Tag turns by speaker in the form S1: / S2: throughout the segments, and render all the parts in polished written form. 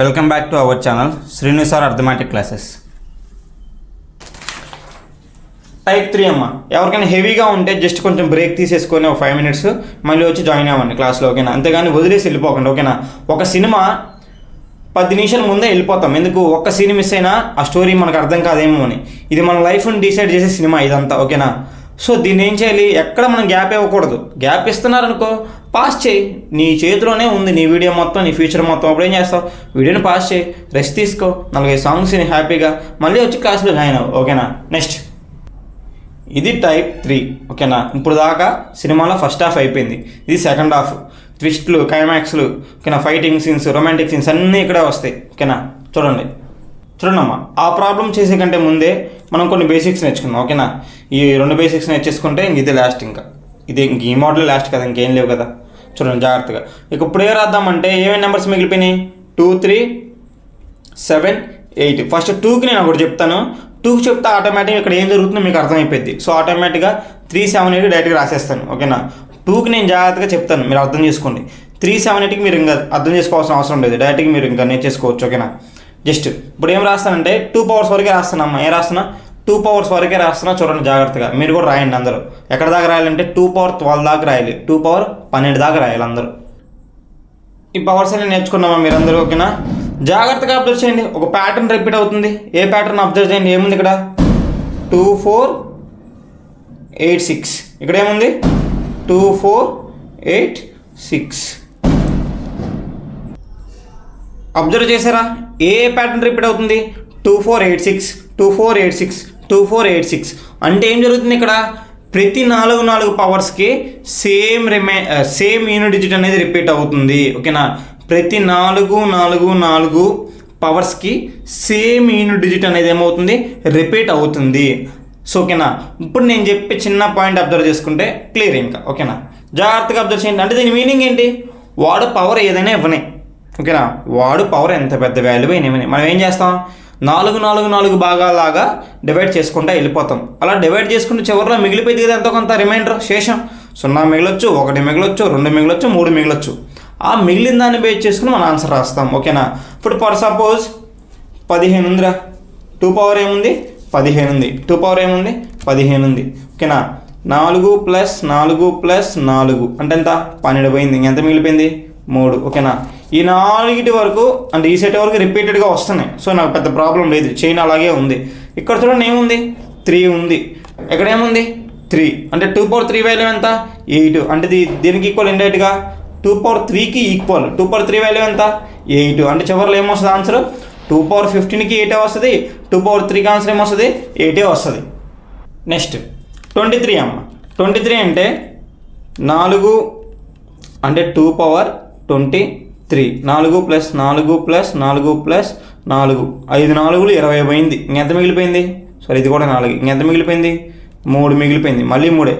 S1: Welcome back to our channel Srinu sir arithmetic classes. Type 3 అమ్మ. ఎవరికైనా హెవీగా ఉంటే జస్ట్ కొంచెం బ్రేక్ తీసేసుకొని ఒక 5 minutes మళ్ళీ వచ్చి జాయిన్ అవ్వండి క్లాస్లో, ఓకేనా? అంతేగాని వదిలేసి వెళ్ళిపోకండి, ఓకేనా? ఒక సినిమా 10 నిమిషాల ముందే వెళ్ళిపోతాం, ఎందుకు? ఒక్క సీన్ మిస్ అయినా ఆ స్టోరీ మనకు అర్థం కాదేమో అని. ఇది మన లైఫ్ని డిసైడ్ చేసే సినిమా ఇదంతా, ఓకేనా? సో దీన్ని ఏం చేయాలి, ఎక్కడ మనం గ్యాప్ ఇవ్వకూడదు. గ్యాప్ ఇస్తున్నారనుకో పాస్ చేయి, నీ చేతిలోనే ఉంది నీ వీడియో మొత్తం, నీ ఫ్యూచర్ మొత్తం. అప్పుడు ఏం చేస్తావు, వీడియోని పాస్ చేయి, రెస్ట్ తీసుకో, 4-5 సాంగ్స్ హ్యాపీగా మళ్ళీ వచ్చి క్లాస్లో జాయిన్ అవ్వు, ఓకేనా? నెక్స్ట్ ఇది టైప్ 3, ఓకేనా? ఇప్పుడు దాకా సినిమాలో ఫస్ట్ హాఫ్ అయిపోయింది, ఇది సెకండ్ హాఫ్. ట్విస్ట్లు, క్లైమాక్స్లు, ఓకేనా? ఫైటింగ్ సీన్స్, రొమాంటిక్ సీన్స్ అన్నీ ఇక్కడే వస్తాయి, ఓకేనా? చూడండి అమ్మా, ఆ ప్రాబ్లం చేసే కంటే ముందే మనం కొన్ని బేసిక్స్ నేర్చుకున్నాం, ఓకేనా? ఈ 2 బేసిక్స్ నేర్చేసుకుంటే ఇది లాస్ట్, ఇంకా ఇది ఈ మోడల్ లాస్ట్ కదా, ఇంకేం లేవు కదా. చూడండి జాగ్రత్తగా. ఇక ఇప్పుడు ఏ రాద్దామంటే ఏమేమి నెంబర్స్ మిగిలిపోయినాయి, 2, 3, 7, 8. ఫస్ట్ 2కి నేను ఒకటి చెప్తాను, 2కి చెప్తే ఆటోమేటిక్గా ఇక్కడ ఏం జరుగుతుందో మీకు అర్థమైపోద్ది. సో ఆటోమేటిక్గా 3, 7, 8 డైరెక్ట్గా రాసేస్తాను, ఓకేనా? 2కి నేను జాగ్రత్తగా చెప్తాను, మీరు అర్థం చేసుకోండి. 3, 7, 8కి మీరు ఇంకా అర్థం చేసుకోవాల్సిన అవసరం లేదు, డైరెక్ట్గా మీరు ఇంకా నేర్చేసుకోవచ్చు, ఓకేనా? జస్ట్ ఇప్పుడు ఏం రాస్తానంటే 2 పవర్స్ వరకే రాస్తానమ్మా. ఏం రాస్తున్నా, 2 పవర్స్ వరకే రాస్తున్నా. చూడండి జాగ్రత్తగా, మీరు కూడా రాయండి అందరూ. ఎక్కడ దాకా రాయాలంటే 2 పవర్ 12 దాకా రాయాలి, 2 పవర్ 12 దాకా రాయాలి అందరూ. ఈ పవర్స్ అన్ని నేర్చుకున్నామా మీరందరూ, ఓకేనా? జాగ్రత్తగా అబ్జర్వ్ చేయండి, ఒక ప్యాటర్న్ రిపీట్ అవుతుంది. ఏ ప్యాటర్న్ అబ్జర్వ్ చేయండి, ఏముంది ఇక్కడ 2, 4, 8, 6. ఇక్కడ ఏముంది 2, 4, 8, 6. అబ్జర్వ్ చేశారా, ఏ ప్యాటర్న్ రిపీట్ అవుతుంది? 2, 4, 8, 6, 2, 4, 8, 6, 2, 4, 8, 6. అంటే ఏం జరుగుతుంది ఇక్కడ, ప్రతి 4 పవర్స్కి సేమ్ యూనిట్ డిజిట్ అనేది రిపీట్ అవుతుంది, ఓకేనా? ప్రతి 4 పవర్స్కి సేమ్ యూనిట్ డిజిట్ అనేది ఏమవుతుంది, రిపీట్ అవుతుంది. సో ఓకేనా, ఇప్పుడు నేను చెప్పే చిన్న పాయింట్ అబ్జర్వ్ చేసుకుంటే క్లియర్ ఇంకా, ఓకేనా? జాగ్రత్తగా అబ్జర్వ్ చేయండి. అంటే దీని మీనింగ్ ఏంటి, వాడు పవర్ ఏదైనా ఇవ్వనే, ఓకేనా? వాడు పవర్ ఎంత పెద్ద వాల్యూ అయినా మనం ఏం చేస్తాం, 4 భాగాలాగా డివైడ్ చేసుకుంటూ వెళ్ళిపోతాం. అలా డివైడ్ చేసుకుంటే చివరిలో మిగిలిపోయింది కదా ఎంతో కొంత రిమైండర్, శేషం. 0 మిగలొచ్చు, 1 మిగలొచ్చు, 2 మిగలొచ్చు, 3 మిగలొచ్చు. ఆ మిగిలిన దాన్ని బేస్ చేసుకుని మనం ఆన్సర్ రాస్తాం, ఓకేనా? ఇప్పుడు ఫర్ సపోజ్ 15 ఉందిరా, 2 పవర్ ఏముంది 15 ఉంది, 2 పవర్ ఏముంది 15 ఉంది, ఓకేనా? 4 + 4 + 4 అంటే ఎంత, 12 పోయింది. ఇంకెంత మిగిలిపోయింది 3, ఓకేనా? ఈ 4 వరకు అంటే ఈ సెట్ వరకు రిపీటెడ్గా వస్తున్నాయి. సో నాకు పెద్ద ప్రాబ్లం లేదు, చైన్ అలాగే ఉంది. ఇక్కడ చూడండి ఏముంది 3 ఉంది, ఎక్కడ ఏముంది 3 అంటే 2 పవర్ 3 వాల్యూ ఎంత 8. అంటే దీనికి ఈక్వల్ ఇండైరెక్ట్గా 2 పవర్ 3కి ఈక్వల్. 2 పవర్ 3 వాల్యూ ఎంత 8. అంటే చివరిలో ఏమొస్తుంది ఆన్సర్, 2 పవర్ 15కి 8 వస్తుంది, 2 పవర్ 3కి ఆన్సర్ ఏమొస్తుంది 8 వస్తుంది. నెక్స్ట్ 23 అమ్మ. 23 అంటే 4 అంటే 2 పవర్ 23, 4 + 4 + 4 + 4, 5 4లు 20 పోయింది. ఇంకెంత మిగిలిపోయింది, సరే ఇది కూడా 4, ఇంకెంత మిగిలిపోయింది 3 మిగిలిపోయింది. మళ్ళీ 3,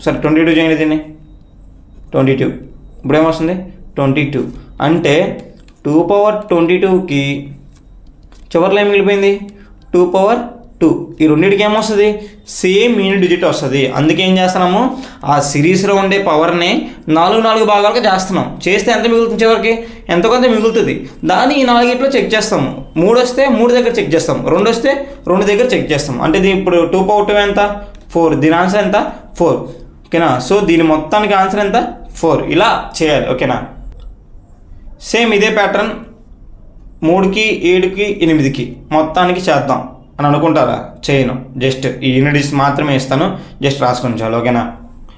S1: సరే 22 చేయండి దీన్ని, 22. ఇప్పుడు ఏమొస్తుంది 22. అంటే 2 పవర్ 22కి చివరిలో ఏం మిగిలిపోయింది 2 పవర్ 2. ఈ రెండింటికి ఏమొస్తుంది, సేమ్ యూనిట్ డిజిట్ వస్తుంది. అందుకే ఏం చేస్తున్నాము, ఆ సిరీస్లో ఉండే పవర్ని 4 భాగాలుగా చేస్తున్నాం. చేస్తే ఎంత మిగులుతుంది, చివరికి ఎంతో కొంత మిగులుతుంది. దాన్ని ఈ 4 చెక్ చేస్తాము. 3 వస్తే 3 దగ్గర చెక్ చేస్తాం, 2 వస్తే 2 దగ్గర చెక్ చేస్తాం. అంటే ఇది ఇప్పుడు 2 పవర్ 2 ఎంత 4, దీని ఆన్సర్ ఎంత 4, ఓకేనా? సో దీని మొత్తానికి ఆన్సర్ ఎంత 4. ఇలా చేయాలి, ఓకేనా? సేమ్ ఇదే ప్యాటర్న్ 3కి 7కి 8కి మొత్తానికి చేద్దాం అని అనుకుంటారా, చేయను. జస్ట్ ఈ యూనిట్స్ మాత్రమే ఇస్తాను, జస్ట్ రాసుకొని చాలు, ఓకేనా?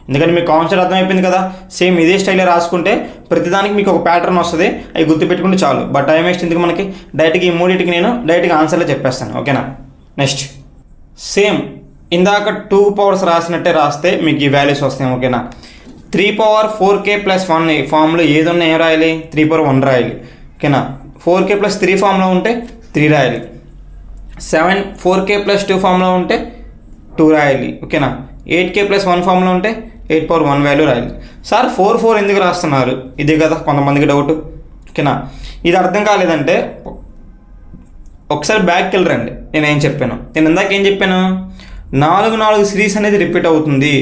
S1: ఎందుకంటే మీకు కాన్సెప్ట్ అర్థమైపోయింది కదా. సేమ్ ఇదే స్టైల్లో రాసుకుంటే ప్రతిదానికి మీకు ఒక ప్యాటర్న్ వస్తుంది, అవి గుర్తుపెట్టుకుంటే చాలు. బట్ టైం వేస్ట్ ఎందుకు మనకి, డైరెక్ట్గా ఈ 3టికి నేను డైరెక్ట్గా ఆన్సర్లో చెప్పేస్తాను, ఓకేనా? నెక్స్ట్ సేమ్ ఇందాక 2 పవర్స్ రాసినట్టే రాస్తే మీకు ఈ వాల్యూస్ వస్తాయి, ఓకేనా? 3 పవర్ 4k + 1 ఫామ్లో ఏదన్నా ఏం రాయాలి, 3 పవర్ 1 రాయాలి, ఓకేనా? 4k + 3 ఫామ్లో ఉంటే 3 రాయాలి. 7 4k + 2 ఫామ్లో ఉంటే 2 రాయాలి, ఓకేనా? 8k + 1 ఫామ్లో ఉంటే 8 పవర్ 1 వాల్యూ రాయాలి. సార్ 4 ఎందుకు రాస్తున్నారు, ఇదే కదా కొంతమందికి డౌట్, ఓకేనా? ఇది అర్థం కాలేదంటే ఒకసారి బ్యాక్కి వెళ్ళరండి. నేనేం చెప్పాను, నేను ఇందాక ఏం చెప్పాను, 4 సిరీస్ అనేది రిపీట్ అవుతుంది.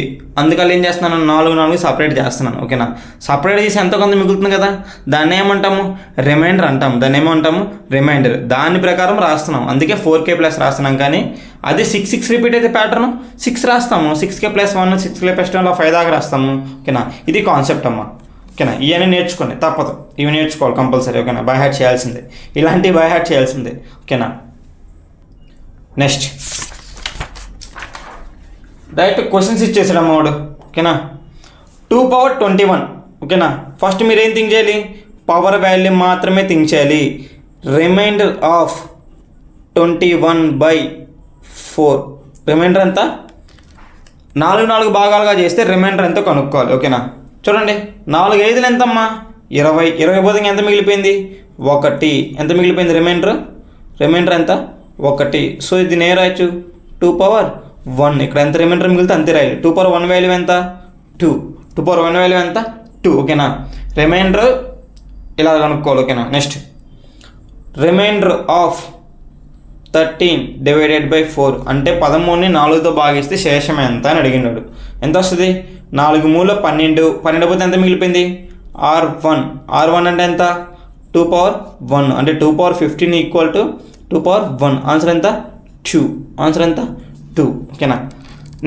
S1: అందుకని ఏం చేస్తున్నాను, 4 సపరేట్ చేస్తున్నాను. ఓకేనా, సపరేట్ చేసి ఎంతో కొంత మిగులుతుంది కదా, దాన్ని ఏమంటాము, రిమైండర్ అంటాము. దాన్ని ఏమంటాము, రిమైండర్. దాని ప్రకారం రాస్తున్నాం, అందుకే 4k ప్లస్ రాస్తున్నాం. కానీ అది 6 రిపీట్ అయితే ప్యాటర్న్ 6 రాస్తాము. 6k + 1 6k + 1 5 దాకా రాస్తాము. ఓకేనా, ఇది కాన్సెప్ట్ అమ్మా. ఓకేనా, ఇవన్నీ నేర్చుకోండి, తప్పదు, ఇవి నేర్చుకోవాలి కంపల్సరీ. ఓకేనా, బై హార్ట్ చేయాల్సిందే, ఇలాంటివి బై హార్ట్ చేయాల్సిందే. ఓకేనా, నెక్స్ట్ డైరెక్ట్ క్వశ్చన్స్ ఇచ్చేసాడు వాడు. ఓకేనా, 2 పవర్ 21. ఓకేనా, ఫస్ట్ మీరు ఏం థింక్ చేయాలి, పవర్ వాల్యూ మాత్రమే థింక్ చేయాలి. Remainder of 21/4. రిమైండర్ ఎంత, 4 భాగాలుగా చేస్తే రిమైండర్ ఎంతో కనుక్కోవాలి. ఓకేనా, చూడండి, 4 5 ఎంతమ్మా, 20 పోతే ఎంత మిగిలిపోయింది, 1. ఎంత మిగిలిపోయింది రిమైండర్ ఎంత, 1. సో ఇది నేను రాయొచ్చు 2 పవర్ 1. ఇక్కడ ఎంత రిమైండర్ మిగిలితే అంతే రాయాలి. 2 పవర్ 1 వాల్యూ ఎంత, 2. 2 పవర్ 1 వాల్యూ ఎంత, 2. ఓకేనా, రిమైండర్ ఇలా కనుక్కోవాలి. ఓకేనా, నెక్స్ట్ రిమైండర్ ఆఫ్ 13/4 అంటే 13ని 4తో భాగిస్తే శేషం ఎంత అని అడిగినాడు. ఎంత వస్తుంది, 4 మూల 12. 12 పోతే ఎంత మిగిలిపోయింది, R1 అంటే ఎంత, 2 పవర్ 1 అంటే 2 power 15 equal to 2 power 1. Answer ఎంత, 2. ఆన్సర్ ఎంత, 2. ఓకేనా,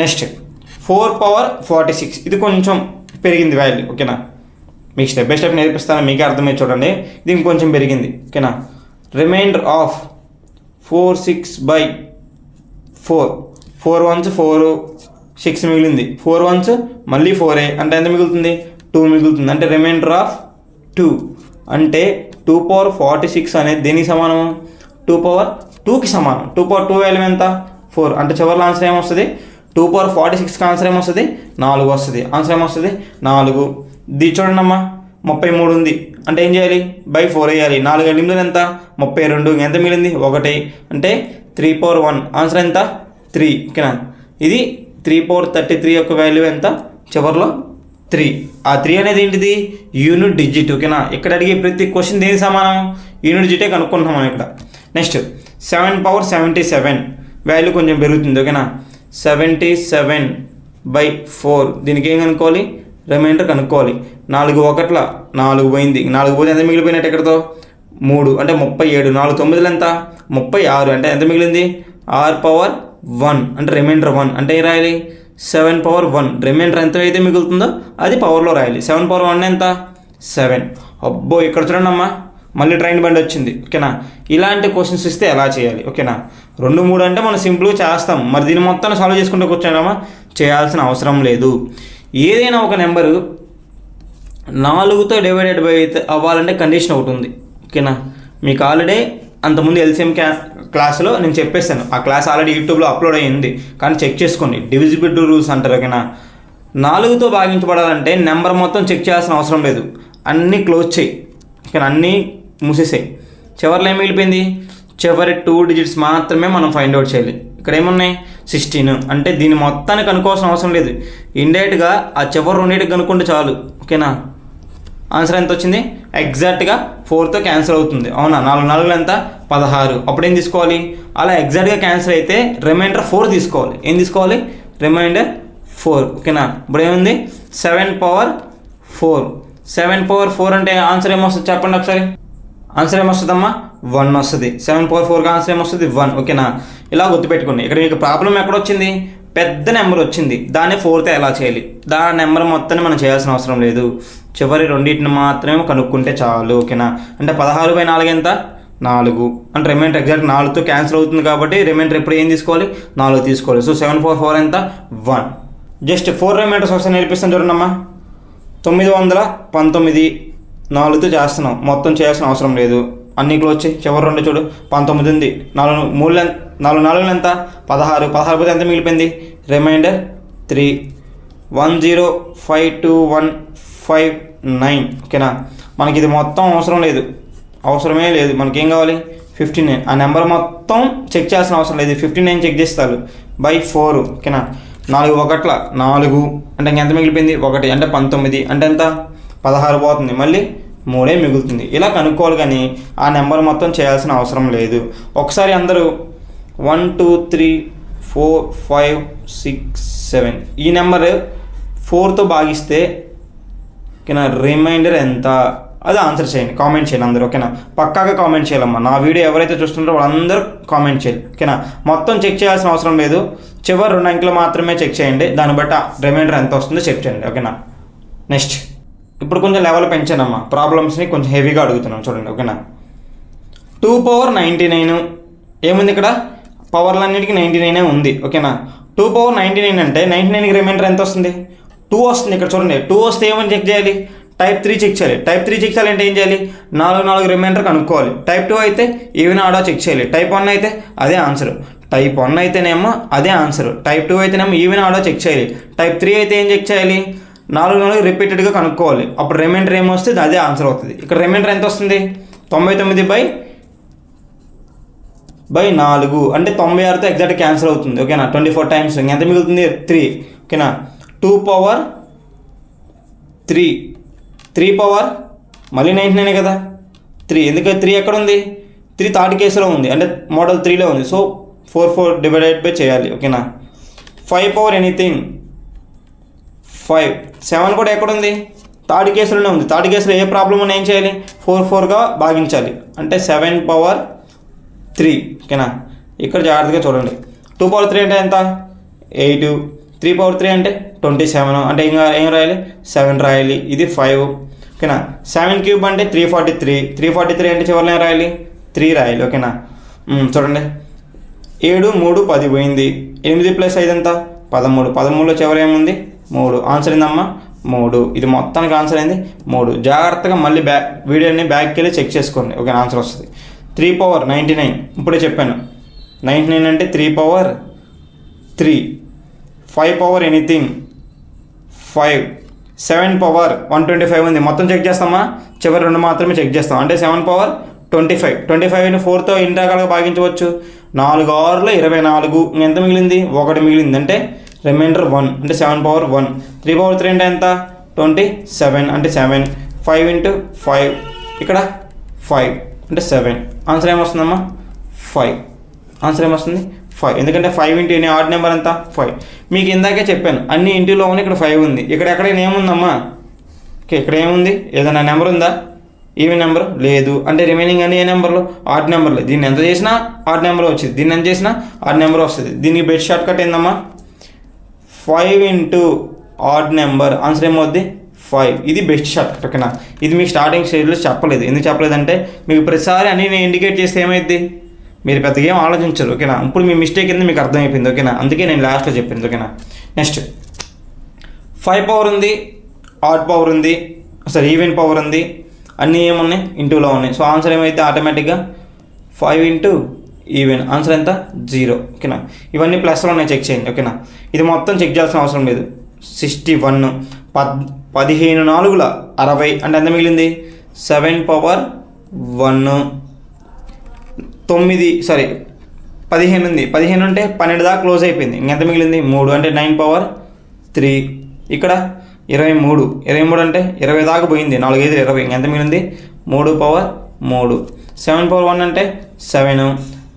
S1: నెక్స్ట్ 4 పవర్ 46. ఇది కొంచెం పెరిగింది వాల్యూ. ఓకేనా, మీకు స్టెప్ బై స్టెప్ నేర్పిస్తాను, మీకే అర్థమయ్యి చూడండి. ఇది ఇంకొంచెం పెరిగింది. ఓకేనా, రిమైండర్ ఆఫ్ 46/4. 4 1s 4, 6 మిగిలింది. 4 1s మళ్ళీ 4 అంటే ఎంత మిగులుతుంది, 2 మిగులుతుంది. అంటే రిమైండర్ ఆఫ్ 2 అంటే 2 పవర్ 46 అనేది దేనికి సమానం, 2 పవర్ 2కి సమానం. 2 పవర్ 2 వాల్యూ ఎంత, 4. అంటే చివరిలో ఆన్సర్ ఏమొస్తుంది, 2 పవర్ 46కి ఆన్సర్ ఏమొస్తుంది, 4 వస్తుంది. ఆన్సర్ ఏమొస్తుంది, 4. ఇది చూడండి అమ్మా, 33 ఉంది. అంటే ఏం చేయాలి, /4 వేయాలి. 4 8 ఎంత, 32. ఎంత మిగిలింది, 1. అంటే 3 పవర్ 1. ఆన్సర్ ఎంత, 3. ఓకేనా, ఇది 3 పవర్ 33 యొక్క వాల్యూ ఎంత, చివరిలో 3. ఆ 3 అనేది ఏంటిది, యూనిట్ డిజిట్. ఓకేనా, ఇక్కడ అడిగే ప్రతి క్వశ్చన్ దేనికి సమానం, యూనిట్ డిజిటే కనుక్కుంటున్నాం మనం ఇక్కడ. నెక్స్ట్ 7 పవర్ 77 వాల్యూ కొంచెం పెరుగుతుంది. ఓకేనా, 77/4. దీనికి ఏం కనుక్కోవాలి, రిమైండర్ కనుక్కోవాలి. 4 1 4 పోయింది. 4 పోతే ఎంత మిగిలిపోయినట్టు ఇక్కడతో, 3 అంటే 37. 4 9 ఎంత, 36. అంటే ఎంత మిగిలింది, R పవర్ 1 అంటే రిమైండర్ 1. అంటే ఏం రాయాలి, 7 పవర్ 1. రిమైండర్ ఎంత అయితే మిగులుతుందో అది పవర్లో రాయాలి. 7 పవర్ 1 ఎంత, 7. అబ్బో, ఇక్కడ చూడండి అమ్మా, మళ్ళీ ట్రైన్ బండి వచ్చింది. ఓకేనా, ఇలాంటి క్వశ్చన్స్ ఇస్తే ఎలా చేయాలి. ఓకేనా, 2 3 అంటే మనం సింపుల్గా చేస్తాం. మరి దీన్ని మొత్తాన్ని సాల్వ్ చేసుకుంటూ కూర్చోడమా, చేయాల్సిన అవసరం లేదు. ఏదైనా ఒక నెంబరు 4తో డివైడెడ్ బై అవ్వాలంటే కండిషన్ ఒకటి ఉంది. ఓకేనా, మీకు ఆల్రెడీ అంతకుముందు LCM క్లాస్లో నేను చెప్పేస్తాను. ఆ క్లాస్ ఆల్రెడీ యూట్యూబ్లో అప్లోడ్ అయ్యింది, కానీ చెక్ చేసుకోండి. డివిజిబిలిటీ రూల్స్ అంటారు. ఓకేనా, 4తో భాగించబడాలంటే నెంబర్ మొత్తం చెక్ చేయాల్సిన అవసరం లేదు, అన్నీ క్లోజ్ చేయి. ఓకేనా, అన్నీ మూసేసాయి. చివరిలో ఏం మిగిలిపోయింది, చివరి 2 డిజిట్స్ మాత్రమే మనం ఫైండ్ అవుట్ చేయాలి. ఇక్కడ ఏమున్నాయి, 16. అంటే దీన్ని మొత్తాన్ని కనుక్కోవాల్సిన అవసరం లేదు, ఇండైరెక్ట్గా ఆ చివరి 2 కనుక్కుంటే చాలు. ఓకేనా, ఆన్సర్ ఎంత వచ్చింది, ఎగ్జాక్ట్గా 4తో క్యాన్సిల్ అవుతుంది. అవునా, 4 4 ఎంత, 16. అప్పుడు ఏం తీసుకోవాలి, అలా ఎగ్జాక్ట్గా క్యాన్సిల్ అయితే రిమైండర్ 4 తీసుకోవాలి. ఏం తీసుకోవాలి, రిమైండర్ 4. ఓకేనా, ఇప్పుడు ఏముంది, 7 పవర్ 4. 7 పవర్ 4 అంటే ఆన్సర్ ఏమొస్తుంది చెప్పండి ఒకసారి. ఆన్సర్ ఏమొస్తుందమ్మా, 1 వస్తుంది. 7 పవర్ 4కి ఆన్సర్ ఏమొస్తుంది, 1. ఓకేనా, ఇలా గుర్తుపెట్టుకోండి. ఇక్కడ మీకు ప్రాబ్లం ఎక్కడొచ్చింది, పెద్ద నెంబర్ వచ్చింది, దాన్ని 4తో ఎలా చేయాలి. దాని నెంబర్ మొత్తాన్ని మనం చేయాల్సిన అవసరం లేదు, చివరి 2 మాత్రమే కనుక్కుంటే చాలు. ఓకేనా, అంటే 16/4 ఎంత, 4. అంటే రిమైండర్ ఎగ్జాక్ట్ 4తో క్యాన్సిల్ అవుతుంది కాబట్టి రిమైండర్ ఎప్పుడు ఏం తీసుకోవాలి, 4 తీసుకోవాలి. సో 7 పవర్ 4 ఎంత, 1. జస్ట్ 4 రిమైండర్స్ ఒకసారి నేర్పిస్తాను చూడండి అమ్మా. 919 4తో చేస్తున్నాం, మొత్తం చేయాల్సిన అవసరం లేదు, అన్నీ క్లోజ్ వచ్చి చివరి 2 చూడు, 19 ఉంది. 4 4 ఎంత, 16. 16 పోతే ఎంత మిగిలిపోయింది, రిమైండర్ 3. 1052159. ఓకేనా, మనకి ఇది మొత్తం అవసరమే లేదు. మనకేం కావాలి, 59. ఆ నెంబర్ మొత్తం చెక్ చేయాల్సిన అవసరం లేదు, 59 చెక్ చేస్తారు /4. ఓకేనా, 4 1 4 అంటే ఇంకెంత మిగిలిపోయింది, 1. అంటే 19. అంటే ఎంత, 16 పోతుంది, మళ్ళీ 3 మిగులుతుంది. ఇలా కనుక్కోవాలి, కానీ ఆ నెంబర్ మొత్తం చేయాల్సిన అవసరం లేదు. ఒకసారి అందరూ 1 2 3 4 5 6 7 ఈ నెంబర్ 4తో భాగిస్తే ఓకేనా రిమైండర్ ఎంత, అది ఆన్సర్ చేయండి, కామెంట్ చేయండి అందరూ. ఓకేనా పక్కాగా కామెంట్ చేయాలమ్మా. నా వీడియో ఎవరైతే చూస్తున్నారో వాళ్ళందరూ కామెంట్ చేయాలి. ఓకేనా మొత్తం చెక్ చేయాల్సిన అవసరం లేదు, చివరి 2 అంకెలు మాత్రమే చెక్ చేయండి, దాన్ని బట్టి రిమైండర్ ఎంత వస్తుందో చెక్ చేయండి. ఓకేనా నెక్స్ట్ ఇప్పుడు కొంచెం లెవెల్ పెంచానమ్మా, ప్రాబ్లమ్స్ని కొంచెం హెవీగా అడుగుతున్నాం చూడండి. ఓకేనా 2 పవర్ 99 ఏముంది ఇక్కడ, పవర్లన్నిటికీ 99 ఉంది. ఓకేనా 2 పవర్ 99 అంటే 99కి రిమైండర్ ఎంత వస్తుంది, 2 వస్తుంది. ఇక్కడ చూడండి 2 వస్తే ఏమని చెక్ చేయాలి, టైప్ 3 చెక్ చేయాలి. టైప్ 3 చెక్ చేయాలంటే ఏం చేయాలి, 4 రిమైండర్ కనుక్కోవాలి. టైప్ 2 అయితే ఈవెన్ ఆడో చెక్ చేయాలి. టైప్ 1 అయితే అదే ఆన్సర్. టైప్ 1 అయితేనేమో అదే ఆన్సర్. టైప్ 2 అయితేనేమో ఈవెన్ ఆడో చెక్ చేయాలి. టైప్ 3 అయితే ఏం చెక్ చేయాలి, 4 రిపీటెడ్గా కనుక్కోవాలి. అప్పుడు రిమైండర్ ఏమొస్తుంది అదే ఆన్సర్ అవుతుంది. ఇక్కడ రిమైండర్ ఎంత వస్తుంది, 99/4 అంటే 96తో ఎగ్జాక్ట్ క్యాన్సిల్ అవుతుంది. ఓకేనా 24 టైమ్స్ ఎంత మిగులుతుంది 3. ఓకేనా 2 పవర్ 3 పవర్ మళ్ళీ 99 కదా 3, ఎందుకంటే 3 ఎక్కడ ఉంది, 3 థర్డ్ కేసులో ఉంది, అంటే మోడల్ 3లో ఉంది. సో 4 డివైడెడ్ బై చేయాలి. ఓకేనా 5 పవర్ ఎనీథింగ్ 5, 7 కూడా ఎక్కడ ఉంది, థర్డ్ కేసులోనే ఉంది. థర్డ్ కేసులో ఏ ప్రాబ్లం ఉన్నా ఏం చేయాలి, 4గా భాగించాలి, అంటే 7 పవర్ 3. ఓకేనా ఇక్కడ జాగ్రత్తగా చూడండి. 2 పవర్ 3 అంటే ఎంత 8, 3 పవర్ 3 అంటే 27, అంటే ఇంకా ఏం రాయాలి 7 రాయాలి, ఇది 5. ఓకేనా 7 క్యూబ్ అంటే 343 అంటే చివరిలో ఏం రాయాలి 3 రాయాలి. ఓకేనా చూడండి 7 3 10 పోయింది, 8 + 5 ఎంత 13, 13లో చివరి ఏముంది 3, ఆన్సర్ ఏందమ్మా 3. ఇది మొత్తానికి ఆన్సర్ అయింది 3. జాగ్రత్తగా మళ్ళీ వీడియోని బ్యాక్కి వెళ్ళి చెక్ చేసుకోండి. ఓకే ఆన్సర్ వస్తుంది. 3 పవర్ 99 ఇప్పుడే చెప్పాను, 99 అంటే 3 పవర్ 3. 5 power anything 5. 7 పవర్ 125 ఉంది, మొత్తం చెక్ చేస్తామా, చివరి 2 మాత్రమే చెక్ చేస్తాం, అంటే 7 పవర్ 25. 25ని 4తో ఎన్ని రకాలుగా భాగించవచ్చు, 4 6లో 24, ఎంత మిగిలింది 1 మిగిలింది, అంటే రిమైండర్ 1, అంటే 7 పవర్ 1. 3 పవర్ 3 అంటే ఎంత 27, అంటే 7. 5 × 5 ఇక్కడ 5 అంటే 7, ఆన్సర్ ఏమొస్తుందమ్మా 5. ఆన్సర్ ఏమొస్తుంది 5, ఎందుకంటే 5 × ఎనీ ఆడ్ నెంబర్ ఎంత 5. మీకు ఇందాకే చెప్పాను అన్ని ఇంటిలో ఉంది, ఇక్కడ 5 ఉంది, ఇక్కడ ఎక్కడైనా ఏముందమ్మా, ఓకే ఇక్కడ ఏముంది, ఏదైనా నెంబర్ ఉందా, ఈవెన్ నెంబర్ లేదు, అంటే రిమైనింగ్ అన్ని ఏ నెంబర్లు ఆడ్ నెంబర్లు. దీన్ని ఎంత చేసినా ఆడ్ నెంబర్ వచ్చింది, దీన్ని ఎంత చేసినా ఆడ్ నెంబర్ వస్తుంది. దీనికి బెస్ట్ షార్ట్ కట్ ఏందమ్మా 5 × ఆడ్ నెంబర్, ఆన్సర్ ఏమవుద్ది 5. ఇది బెస్ట్ షార్ట్ కట్. ఓకేనా ఇది మీకు స్టార్టింగ్ స్టేజ్లో చెప్పలేదు, ఎందుకు చెప్పలేదంటే మీకు ప్రతిసారి అన్ని నేను ఇండికేట్ చేస్తే ఏమైంది, మీరు పెద్దగా ఏం ఆలోచించరు. ఓకేనా ఇప్పుడు మీ మిస్టేక్ ఏంది మీకు అర్థమైపోయింది. ఓకేనా అందుకే నేను లాస్ట్లో చెప్పింది. ఓకేనా నెక్స్ట్ 5 పవర్ ఉంది, ఆడ్ పవర్ ఉంది, సరే ఈవెన్ పవర్ ఉంది, అన్నీ ఏమున్నాయి ఇంటూలో ఉన్నాయి. సో ఆన్సర్ ఏమైతే ఆటోమేటిక్గా 5 × ఈవెన్, ఆన్సర్ ఎంత 0. ఓకేనా ఇవన్నీ ప్లస్లో ఉన్నాయి, చెక్ చేయండి. ఓకేనా ఇది మొత్తం చెక్ చేయాల్సిన అవసరం లేదు. 61 15 4 60, అంటే ఎంత మిగిలింది 7 పవర్ 1. 15 ఉంది, 15 అంటే 12 దాకా క్లోజ్ అయిపోయింది, ఇంకెంత మిగిలింది 3, అంటే 9 పవర్ 3. ఇక్కడ 23 అంటే 20 దాకా పోయింది, 4 5 20, ఇంకెంత మిగిలింది 3 పవర్ 3. 7 పవర్ 1 అంటే 7.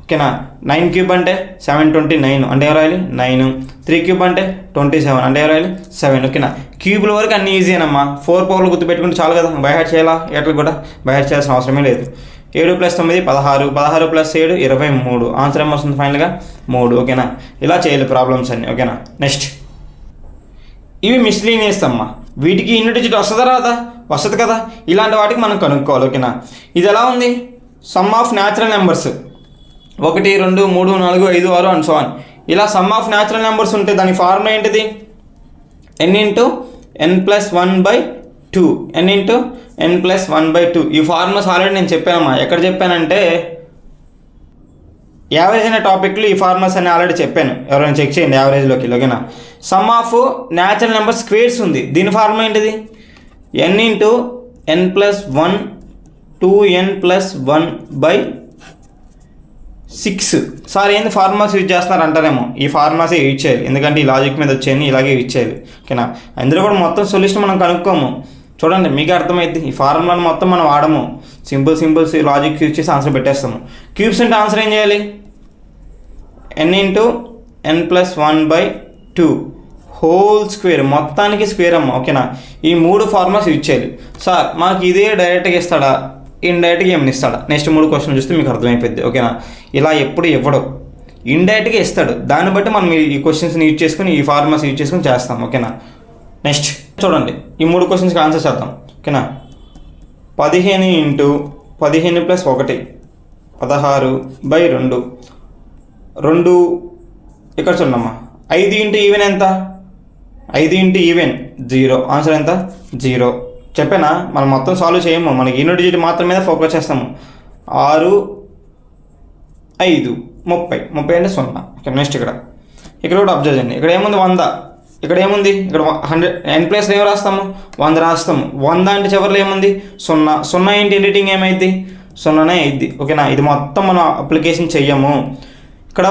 S1: ఓకేనా 9 క్యూబ్ అంటే 729, అంటే ఏం రాయాలి 9. 3 క్యూబ్ అంటే 27, అంటే ఏం రాయాలి 7. ఓకేనా క్యూబ్ల వరకు అన్నీ ఈజీనమ్మా, 4 పవర్లు గుర్తుపెట్టుకుంటే చాలు కదా, బైహార్ట్ చేయాలా ఎట్లా కూడా బైహార్ట్ చేయాల్సిన అవసరమే లేదు. 7 + 9 16, 16 + 7 23, ఆన్సర్ ఏమొస్తుంది ఫైనల్గా 3. ఓకేనా ఇలా చేయాలి ప్రాబ్లమ్స్ అన్నీ. ఓకేనా నెక్స్ట్ ఇవి మిస్లీనియస్ అమ్మా, వీటికి యూనిట్ డిజిట్ వస్తుందా రాదా, వస్తుంది కదా, ఇలాంటి వాటికి మనం కనుక్కోవాలి. ఓకేనా ఇది ఎలా ఉంది, some of natural numbers 1 2 3 4 5 6 and so on, ఇలా సమ్ ఆఫ్ న్యాచురల్ నెంబర్స్ ఉంటే దాని ఫార్ములా ఏంటిది, n × n+1/2, n × n+1/2. ఈ ఫార్ములాస్ ఆల్రెడీ నేను చెప్పానమ్మా, ఎక్కడ చెప్పానంటే యావరేజ్ అనే టాపిక్లో ఈ ఫార్ములాస్ అని ఆల్రెడీ చెప్పాను, ఎవరైనా చెక్ చేయండి యావరేజ్లోకి. ఓకేనా some of natural number squares ఉంది, దీని ఫార్ములా ఏంటిది n × n+1 2n+1/6. సార్ ఏంది ఫార్ములాస్ యూజ్ చేస్తున్నారు అంటారేమో, ఈ ఫార్ములాసే యూజ్ చేయాలి, ఎందుకంటే ఈ లాజిక్ మీద వచ్చేయని ఇలాగే యూజ్ చేయాలి. ఓకేనా అందులో కూడా మొత్తం సొల్యూషన్ మనం కనుక్కోము, చూడండి మీకు అర్థమైంది. ఈ ఫార్ములాను మొత్తం మనం వాడము, సింపుల్స్ లాజిక్ యూజ్ చేసి ఆన్సర్ పెట్టేస్తాము. క్యూబ్స్ అంటే ఆన్సర్ ఏం చేయాలి, n × n+1/2 హోల్ స్క్వేర్, మొత్తానికి స్క్వేర్ అమ్మ. ఓకేనా, ఈ 3 ఫార్ములాస్ యూజ్ చేయాలి. సార్ మాకు ఇదే డైరెక్ట్గా ఇస్తాడా, ఇండైరెక్ట్గా ఏమైనా ఇస్తాడా? నెక్స్ట్ 3 క్వశ్చన్లు చూస్తే మీకు అర్థమైపోద్ది. ఓకేనా, ఇలా ఎప్పుడు ఇవ్వడు, ఇండైరెక్ట్గా ఇస్తాడు. దాన్ని బట్టి మనం ఈ క్వశ్చన్స్ని యూజ్ చేసుకుని, ఈ ఫార్ములాస్ యూజ్ చేసుకుని చేస్తాం. ఓకేనా, నెక్స్ట్ చూడండి, ఈ 3 క్వశ్చన్స్కి ఆన్సర్ చేద్దాం. ఓకేనా, 15 × 15 + 1 16/2. 2 ఇక్కడ చూడమ్మా, 5 × ఈవెన్ ఎంత? 5 × ఈవెన్ 0. ఆన్సర్ ఎంత? 0. చెప్పానా, మనం మొత్తం సాల్వ్ చేయము, మనకి యూనిట్ డిజిట్ మాత్రం మీద ఫోకస్ చేస్తాము. 6, 5, 30. 30 అంటే 0. ఓకే, నెక్స్ట్ ఇక్కడ కూడా అబ్జర్వ్ చేయండి. ఇక్కడ ఏముంది? 100. ఇక్కడ ఏముంది? ఇక్కడ 100 n+ ఏం రాస్తాము? 100 రాస్తాము. 100 అంటే చివరిలో ఏముంది? 0. 0 ఏంటి ఎడిటింగ్ ఏమైంది? 0నే అయింది. ఓకేనా, ఇది మొత్తం మనం అప్లికేషన్ చెయ్యము. ఇక్కడ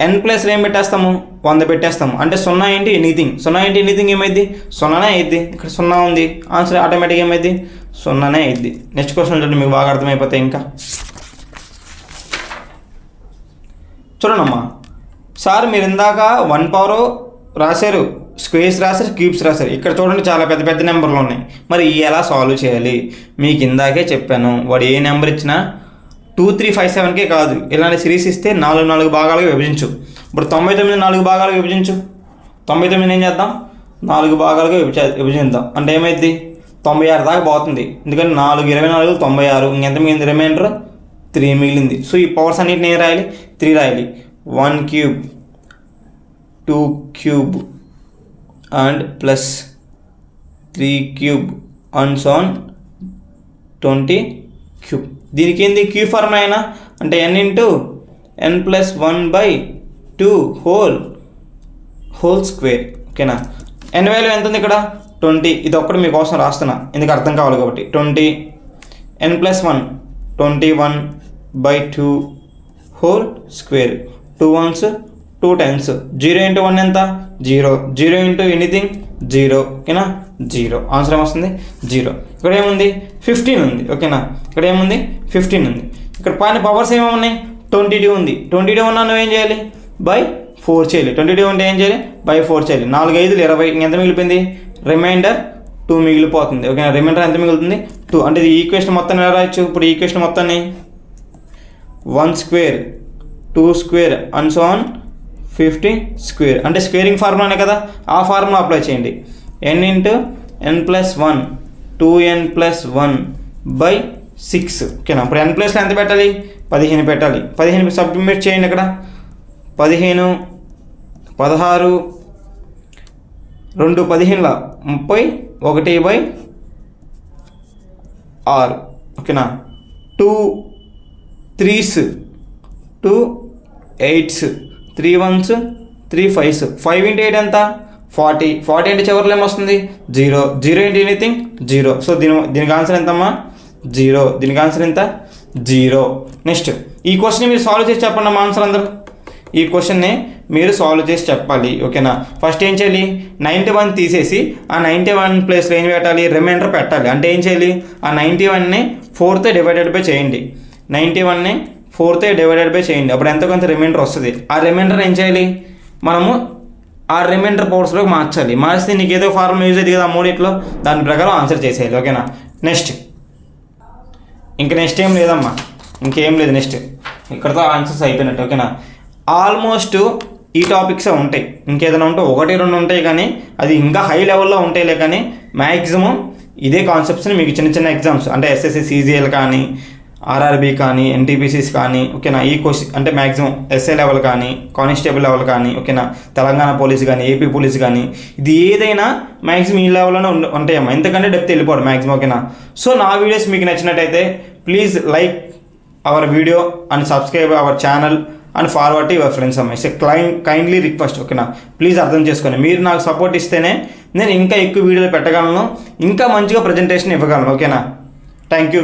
S1: n+ ఏం పెట్టేస్తాము? 100 పెట్టేస్తాము. అంటే 0 ఏంటి ఎనీథింగ్. 0 ఏంటి ఎనీథింగ్ ఏమైంది? 0నే అయింది. ఇక్కడ 0 ఉంది, ఆన్సర్ ఆటోమేటిక్గా ఏమైంది? 0నే అయింది. నెక్స్ట్ క్వశ్చన్ చూడండి, మీకు బాగా అర్థమైపోతాయి. ఇంకా చూడండమ్మా, సార్ మీరు ఇందాక 1 పవర్ రాశారు, స్క్వేర్స్ రాశారు, క్యూబ్స్ రాశారు. ఇక్కడ చూడండి చాలా పెద్ద పెద్ద నెంబర్లు ఉన్నాయి. మరి ఎలా సాల్వ్ చేయాలి? మీకు ఇందాకే చెప్పాను, వాడు ఏ నెంబర్ ఇచ్చినా 2, 3, 5, 7కే కాదు, ఇలాంటి సిరీస్ ఇస్తే 4 భాగాలుగా విభజించు. ఇప్పుడు 99 4 భాగాలుగా విభజించు. 99 ఏం చేద్దాం? 4 భాగాలుగా విభజిద్దాం. అంటే ఏమైంది? 96 దాకా పోతుంది. ఎందుకంటే 4, 24, 96. ఇంకెంత మిగిలింది? రిమైండర్ 3 మిగిలింది. సో ఈ పవర్స్ అన్నిటిని ఏం రాయాలి? 3 రాయాలి. 1 cube, 2 cube and plus 3 cube and so on 20 cube. దీనికి ఏంది? క్యూ ఫార్ములా అయినా, అంటే n × n+1/2 హోల్ స్క్వేర్. ఓకేనా, n వాల్యూ ఎంత ఉంది ఇక్కడ? 20. ఇది ఒక్కటి మీకోసం రాస్తున్నా, ఎందుకు అర్థం కావాలి కాబట్టి. 20 n+1 21/2 whole square. 2 1s 2 10s. 0 × 1 ఎంత? 0. 0 × ఎనీథింగ్ 0. ఓకేనా, 0. ఆన్సర్ ఏమొస్తుంది? 0. ఇక్కడ ఏముంది? 15 ఉంది. ఓకేనా, ఇక్కడ ఏముంది? 15 ఉంది. ఇక్కడ పైన పవర్స్ ఏమేమి 22 ఉంది. 22 ఉన్నా నువ్వేం చేయాలి? /4 చేయాలి. 22 ఉంటే ఏం చేయాలి? /4 చేయాలి. 4 5 20. ఇంకెంత మిగిలిపోయింది? రిమైండర్ 2 మిగిలిపోతుంది. ఓకేనా, రిమైండర్ ఎంత మిగులుతుంది? 2. అంటే ఈ ఈక్వేషన్ మొత్తాన్ని ఎలా రాయొచ్చు? ఇప్పుడు ఈ ఈక్వేషన్ మొత్తాన్ని 1 square 2 square and so on 50 square. అంటే స్క్వేరింగ్ ఫార్ములానే కదా, ఆ ఫార్ములా అప్లై చేయండి. n × n+1 2n+1/6. ఓకేనా, ఇప్పుడు n+ ఎంత పెట్టాలి? 15 పెట్టాలి. 15 సబ్మిట్ చేయండి. ఇక్కడ 15 16 2 15 31/6. ఓకేనా, 2 3s 2 8s 3 1s 3 5s. 5 × 8 ఎంత? 40. 40 అంటే చివరిలో ఏమొస్తుంది? 0. 0 × ఎనీథింగ్ 0. సో దీనికి ఆన్సర్ ఎంతమ్మా? 0. దీనికి ఆన్సర్ ఎంత? 0. నెక్స్ట్ ఈ క్వశ్చన్ మీరు సాల్వ్ చేసి చెప్పండి అమ్మా. ఆన్సర్ అందరూ ఈ క్వశ్చన్ని మీరు సాల్వ్ చేసి చెప్పాలి. ఓకేనా, ఫస్ట్ ఏం చేయాలి? 91 తీసేసి ఆ 91 ప్లేస్లో ఏం పెట్టాలి? రిమైండర్ పెట్టాలి. అంటే ఏం చేయాలి? ఆ 91ని 4తో డివైడెడ్ బై చేయండి. 91ని 4తో డివైడెడ్ బై చేయండి. అప్పుడు ఎంతో కొంత రిమైండర్ వస్తుంది. ఆ రిమైండర్ ఏం చేయాలి? మనము ఆ రిమైండర్ పవర్స్లోకి మార్చాలి. మార్చితే నీకు ఏదో ఫార్ములా యూజ్ అవుతుంది కదా, 3 దాని ప్రకారం ఆన్సర్ చేసేయాలి. ఓకేనా, నెక్స్ట్ నెక్స్ట్ ఏం లేదమ్మా, ఇంకేం లేదు. నెక్స్ట్ ఇక్కడతో ఆన్సర్స్ అయిపోయినట్టు. ఓకేనా, ఆల్మోస్ట్ ఈ టాపిక్సే ఉంటాయి. ఇంకేదైనా ఉంటే 1 2 ఉంటాయి, కానీ అది ఇంకా హై లెవెల్లో ఉంటాయిలే. కానీ మ్యాక్సిమం ఇదే కాన్సెప్ట్స్ని మీకు చిన్న చిన్న ఎగ్జామ్స్ అంటే ఎస్ఎస్సి CGL కానీ, ఆర్ఆర్బీ కానీ, NTPCs కానీ, ఓకేనా, ఈ క్వశ్చన్ అంటే మ్యాక్సిమం ఎస్ఐ లెవెల్ కానీ, కానిస్టేబుల్ లెవెల్ కానీ, ఓకేనా, తెలంగాణ పోలీస్ కానీ, ఏపీ పోలీస్ కానీ, ఇది ఏదైనా మ్యాక్సిమం ఈ లెవెల్లోనే ఉంటాయమ్మా. ఎందుకంటే డెప్త్ వెళ్ళిపోవడం మ్యాక్సిమం. ఓకేనా, సో నా వీడియోస్ మీకు నచ్చినట్టయితే please like our video and subscribe our channel and forward to your friends అమ్మా. It's kindly request. ఓకేనా, ప్లీజ్ అర్థం చేసుకోండి. మీరు నాకు సపోర్ట్ ఇస్తేనే నేను ఇంకా ఎక్కువ వీడియోలు పెట్టగలను, ఇంకా మంచిగా ప్రజెంటేషన్ ఇవ్వగలను. ఓకేనా, థ్యాంక్ యూ.